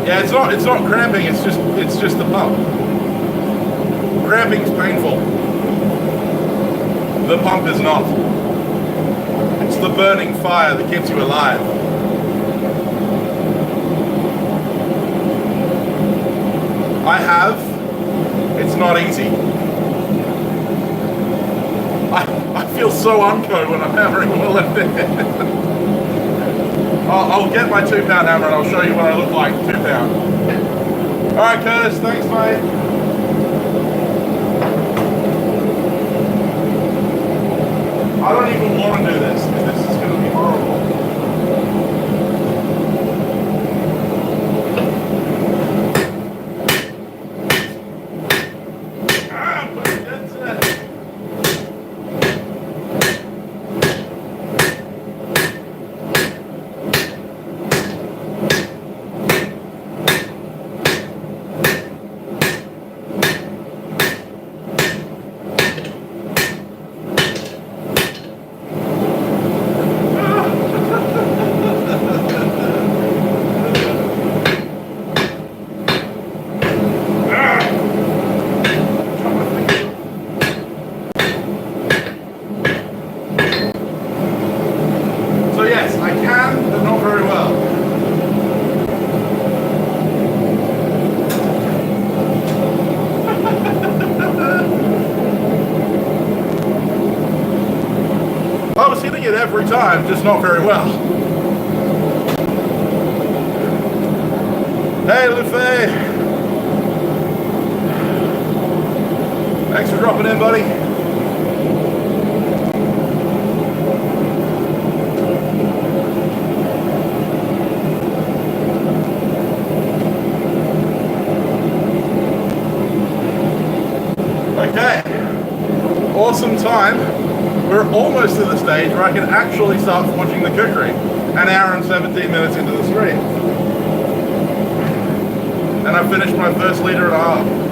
Yeah, it's not cramping, it's just the pump. Cramping's painful. The pump is not. It's the burning fire that keeps you alive. I have. It's not easy. I feel so unco when I'm hammering the left hand. I'll get my 2 pound hammer and I'll show you what I look like 2 pound. Alright Curtis, thanks mate. I don't even want to do this because this is going to be horrible. Every time, just not very well. Hey, Luffy. Thanks for dropping in, buddy. Okay. Awesome time. We're almost to the stage where I can actually start watching the khukuri. An hour and 17 minutes into the stream. And I've finished my first liter and a half.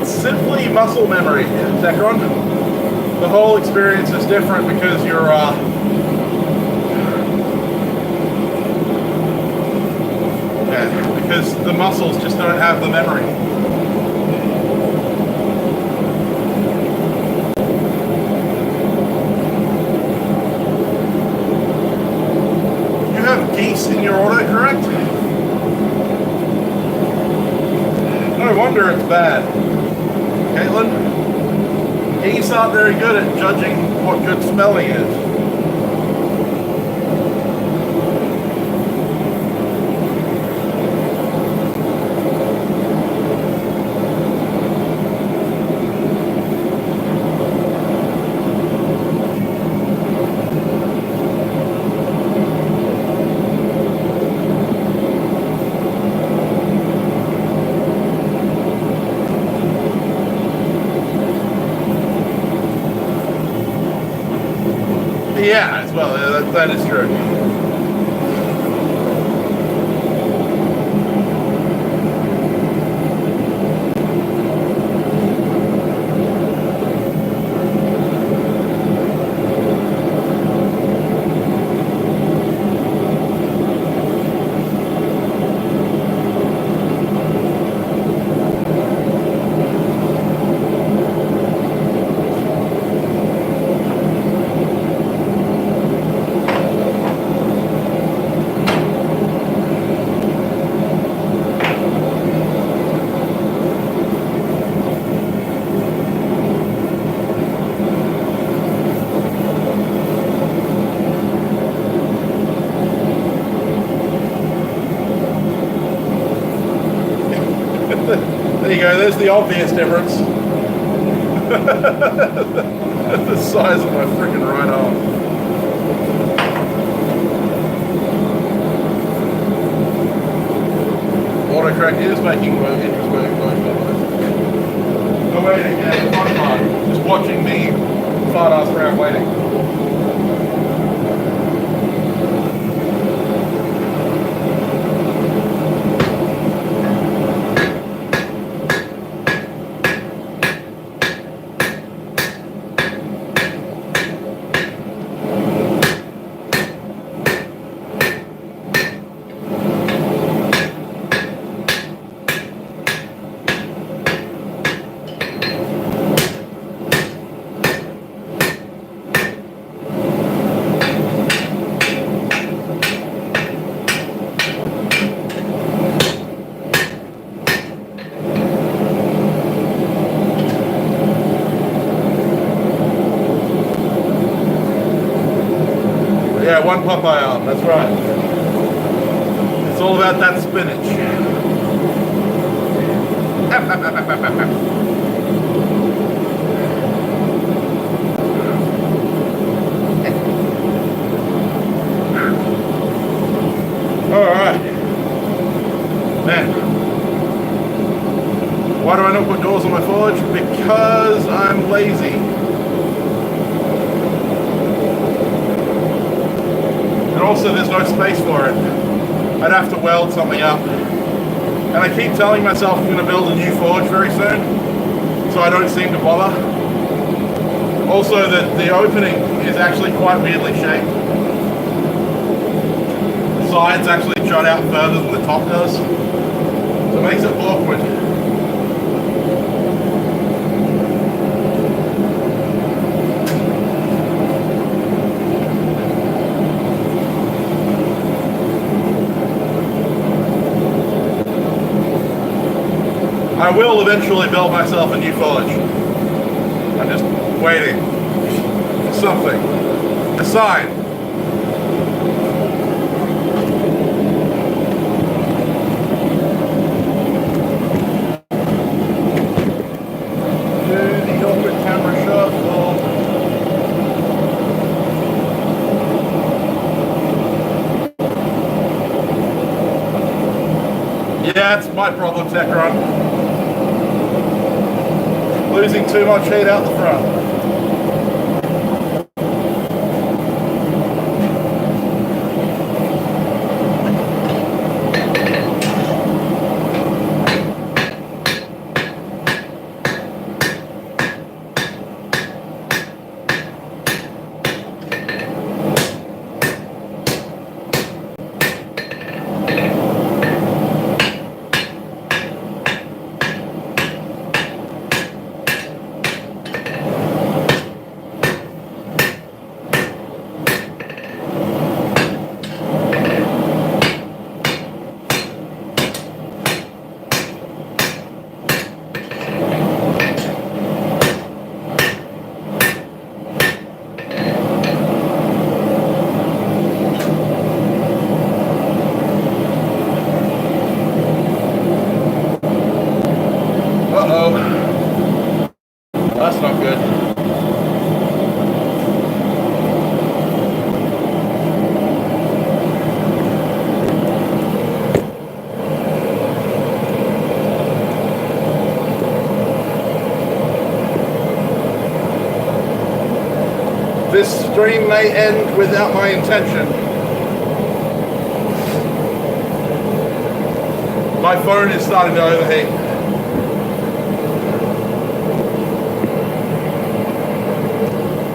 It's simply muscle memory, Zekron. The whole experience is different because you're, because the muscles just don't have the memory. You have geese in your autocorrect? No wonder it's bad. Caitlin, geese aren't very good at judging what good spelling is. Yeah, as well, that is true. There you go, there's the obvious difference. The size of my freaking right arm. Autocorrect is making interest work. No waiting, yeah, it's fun part. Just watching me fart ass around waiting. Yeah, one Popeye arm, that's right. It's all about that spinach. Alright. Man. Why do I not put doors on my forge? Because I'm lazy. And also there's no space for it. I'd have to weld something up. And I keep telling myself I'm going to build a new forge very soon, so I don't seem to bother. Also, the opening is actually quite weirdly shaped. The sides actually jut out further than the top does, so it makes it awkward. I will eventually build myself a new forge. I'm just waiting for something. A sign. Do the open camera shuffle. Yeah, it's my problem, Techron. Losing too much heat out the front. good. This stream may end without my intention. My phone is starting to overheat.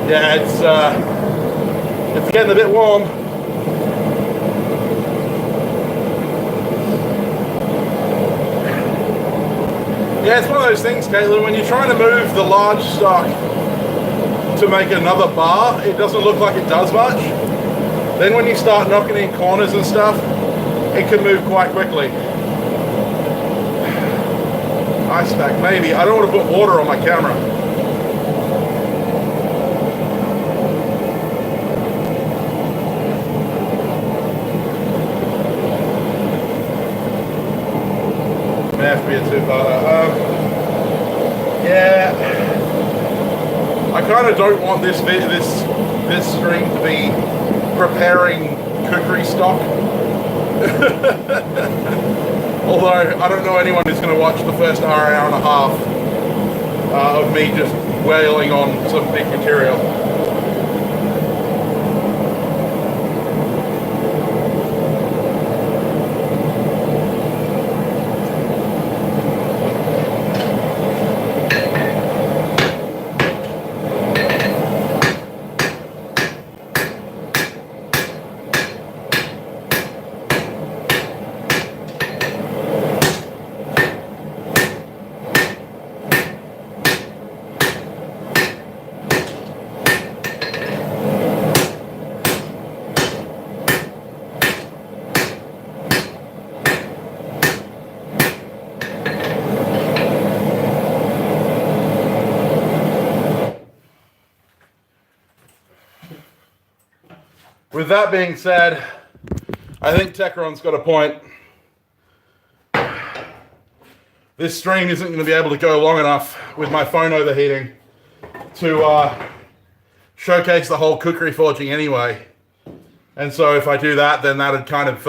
Yeah, it's getting a bit warm. Yeah, it's one of those things, Caitlin, when you're trying to move the large stock to make another bar, it doesn't look like it does much. Then when you start knocking in corners and stuff, it can move quite quickly. Ice pack, maybe. I don't want to put water on my camera. May have to be a two-parter. Yeah. I kind of don't want this stream to be preparing khukuri stock. Although I don't know anyone who's going to watch the first hour and a half of me just wailing on some big material. With that being said, I think Techron's got a point. This stream isn't going to be able to go long enough with my phone overheating to showcase the whole khukuri forging anyway. And so if I do that, then that would kind of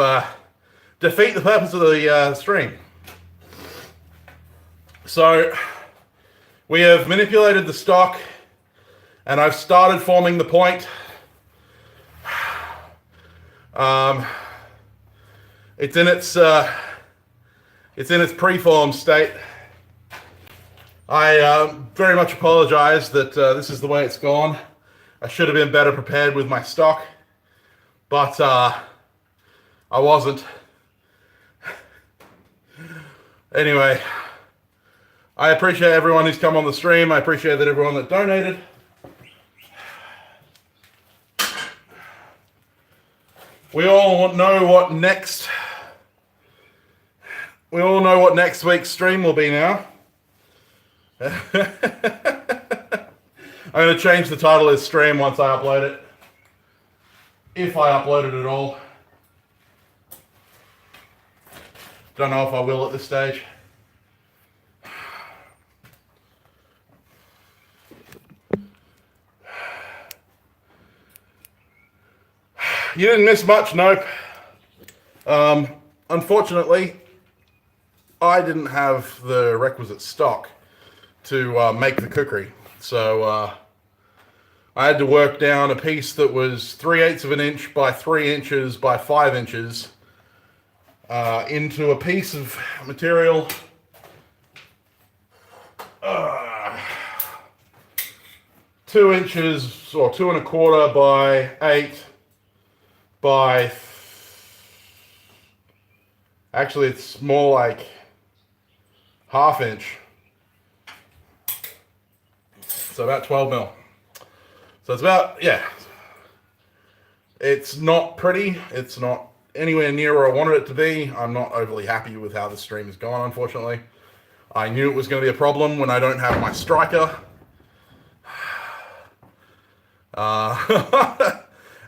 defeat the purpose of the stream. So we have manipulated the stock and I've started forming the point. It's in its preform state. I very much apologize that this is the way it's gone. I should have been better prepared with my stock, but I wasn't. Anyway, I appreciate everyone who's come on the stream. I appreciate that everyone that donated. We all know what next week's stream will be now. I'm going to change the title of this stream once I upload it. If I upload it at all. Don't know if I will at this stage. You didn't miss much, nope. Unfortunately, I didn't have the requisite stock to make the khukuri. So I had to work down a piece that was 3/8 of an inch by 3 inches by 5 inches into a piece of material 2 inches or 2 1/4 by 8 by, actually it's more like 1/2 inch, so about 12 mil. So it's about, yeah, it's not pretty, it's not anywhere near where I wanted it to be. I'm not overly happy with how the stream has gone, unfortunately. I knew it was going to be a problem when I don't have my striker.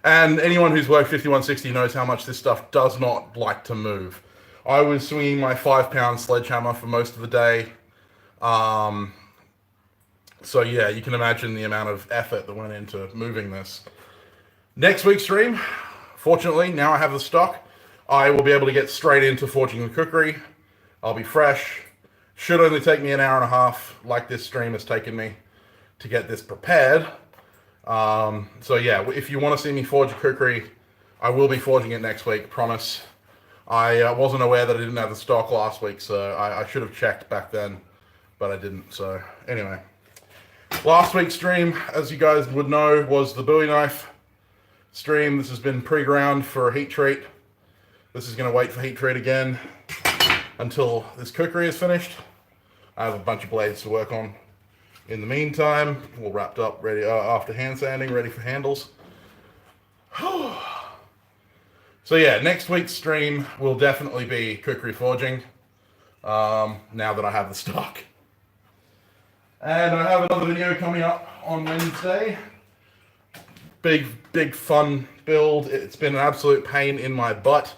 And anyone who's worked 5160 knows how much this stuff does not like to move. I was swinging my 5-pound sledgehammer for most of the day. So yeah, you can imagine the amount of effort that went into moving this. Next week's stream, fortunately, now I have the stock, I will be able to get straight into forging the kukuri. I'll be fresh. Should only take me an hour and a half, like this stream has taken me, to get this prepared. So yeah, if you want to see me forge a kukuri, I will be forging it next week, promise. I wasn't aware that I didn't have the stock last week, so I should have checked back then, but I didn't. So anyway, last week's stream, as you guys would know, was the Bowie knife stream. This has been pre-ground for a heat treat. This is going to wait for heat treat again until this kukuri is finished. I have a bunch of blades to work on. In the meantime, all wrapped up, ready after hand sanding, ready for handles. So yeah, next week's stream will definitely be kukuri forging, now that I have the stock. And I have another video coming up on Wednesday. Big fun build. It's been an absolute pain in my butt.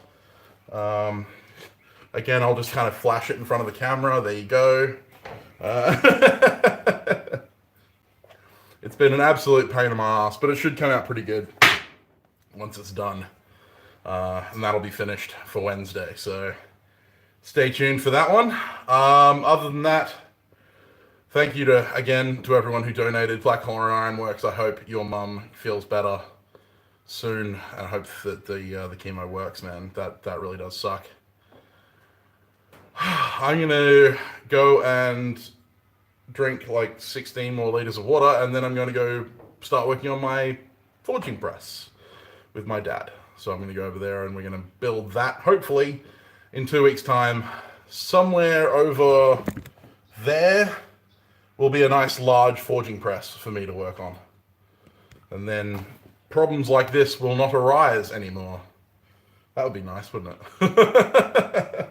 Again, I'll just kind of flash it in front of the camera. There you go. It's been an absolute pain in my ass, but it should come out pretty good once it's done. And that'll be finished for Wednesday, so stay tuned for that one. Other than that, thank you again to everyone who donated. Black Collar Ironworks, I hope your mum feels better soon, and I hope that the chemo works, man. That really does suck. I'm gonna go and drink like 16 more liters of water, and then I'm gonna go start working on my forging press with my dad. So I'm gonna go over there and we're gonna build that, hopefully in 2 weeks' time. Somewhere over there will be a nice large forging press for me to work on. And then problems like this will not arise anymore. That would be nice, wouldn't it?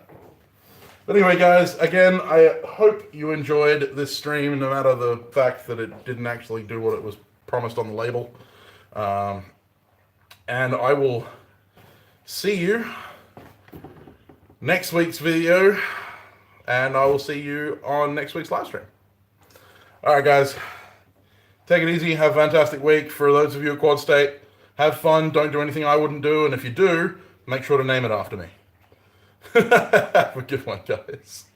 But anyway, guys, again, I hope you enjoyed this stream, no matter the fact that it didn't actually do what it was promised on the label. And I will see you next week's video, and I will see you on next week's live stream. All right, guys, take it easy. Have a fantastic week. For those of you at Quad State, have fun. Don't do anything I wouldn't do, and if you do, make sure to name it after me. Have a good one, guys.